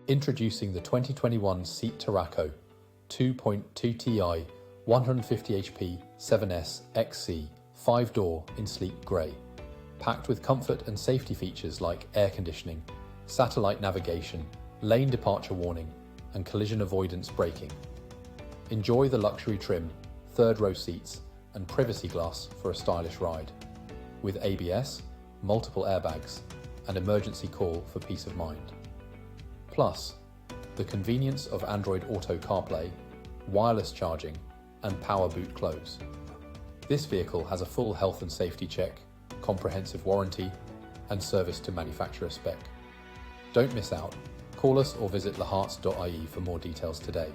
Introducing the 2021 Seat Tarraco 2.0tdi 150HP 7S XC 5-door in sleek grey, packed with comfort and safety features like air conditioning, satellite navigation, lane departure warning, and collision avoidance braking. Enjoy the luxury trim, third-row seats, and privacy glass for a stylish ride, with ABS, multiple airbags, and emergency call for peace of mind. Plus, the convenience of Android Auto Carplay, wireless charging, and power boot close. This vehicle has a full health and safety check, comprehensive warranty, and service to manufacturer spec. Don't miss out. Call us or visit laharts.ie for more details today.